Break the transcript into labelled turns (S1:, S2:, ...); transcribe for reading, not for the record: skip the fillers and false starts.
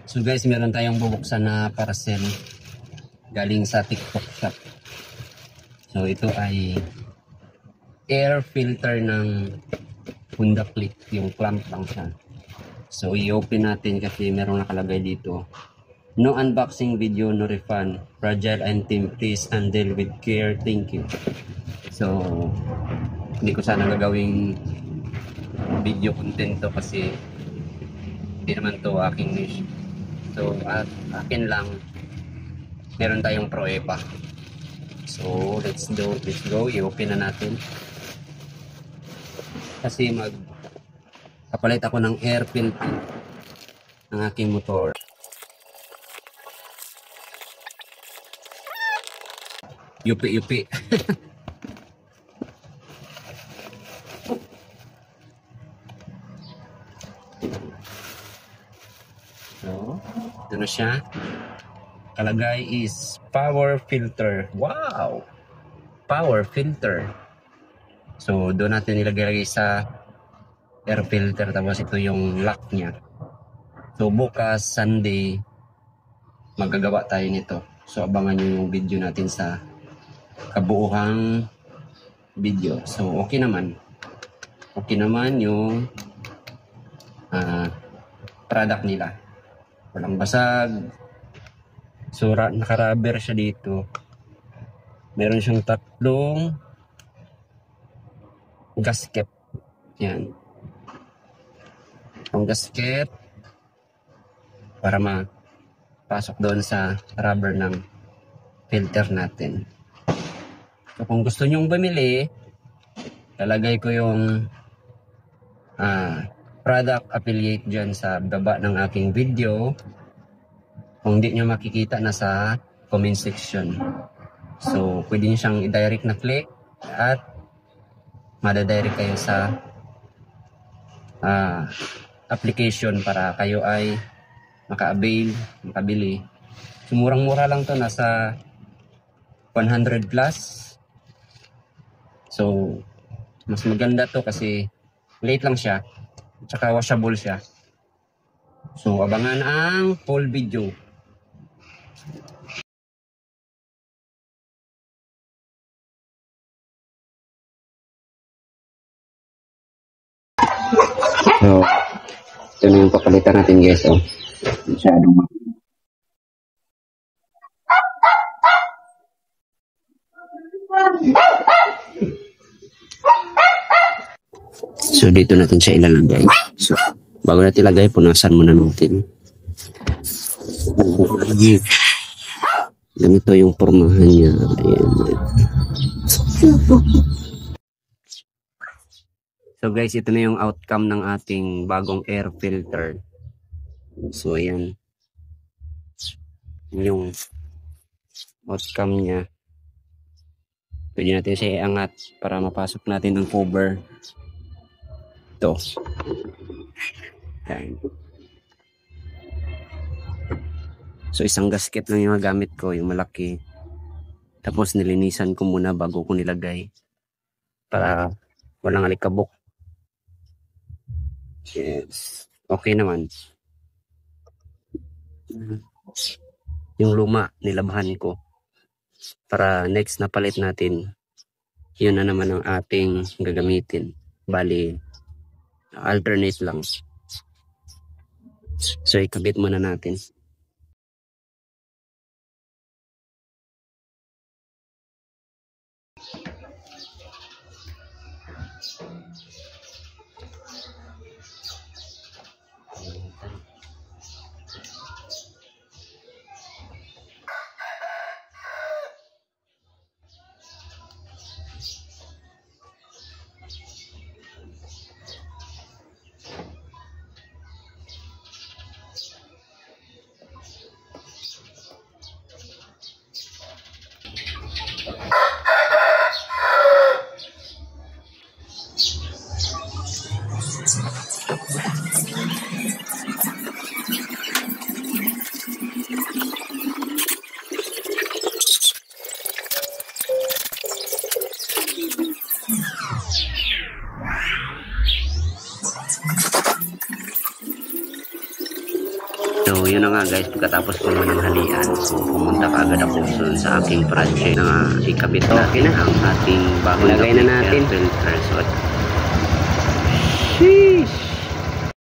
S1: So guys, meron tayong bubuksan na parcel galing sa TikTok shop. So ito ay air filter ng Honda Click, yung clamp lang siya. So i-open natin kasi merong nakalagay dito. No unboxing video, no refund. Fragile item, please handle with care. Thank you. So hindi ko sana gagawing video content to kasi hindi naman to aking niche. So at akin lang, meron tayong Proepa. So let's go, i-open na natin. Kasi kapalit ako ng air filter ng aking motor. Yupi. So, ito na siya. Kalagay is power filter. Wow! Power filter. So, doon natin ilagay sa air filter. Tapos ito yung lock niya. So, bukas, Sunday, magagawa tayo nito. So, abangan nyo yung video natin sa kabuuhang video. So, okay naman. Okay naman yung product nila. Walang basag. So, naka-rubber siya dito. Meron siyang 3 gasket. Yan. Ang gasket para mapasok doon sa rubber ng filter natin. So, kung gusto nyong bumili, lalagay ko yung product affiliate dyan sa baba ng aking video. Kung hindi nyo makikita, nasa comment section. So, pwede nyo siyang i-direct na click at madadirect kayo sa application para kayo ay makabili. So, murang-mura lang to, nasa 100 plus. So, mas maganda to kasi light lang siya. Tsaka washable siya. So, abangan ang full video. So, ito na yung papalitan natin guys. Oh. Masyadong So, dito natin siya ilalagay. So, bago natin ilagay, punasan muna natin. Ganito yung pormahan niya. Ayan. So guys, ito na yung outcome ng ating bagong air filter. So ayan. Yung outcome niya. Pwede natin siya iangat para mapasok natin ang cover. Ito. Ayan. So isang gasket lang yung gamit ko, yung malaki. Tapos nilinisan ko muna bago ko nilagay. Para walang alikabok. Yes. Okay naman. Yung luma, nilabhan ko. Para next na palit natin, yun na naman ang ating gagamitin. Bali, alternate lang. So, ikabit muna natin. So yun na nga guys, pagkatapos ko mananghalian, so pumunta ka agad ako sa aking project na ikabit natin ang ating bagong air filter. So, sheesh!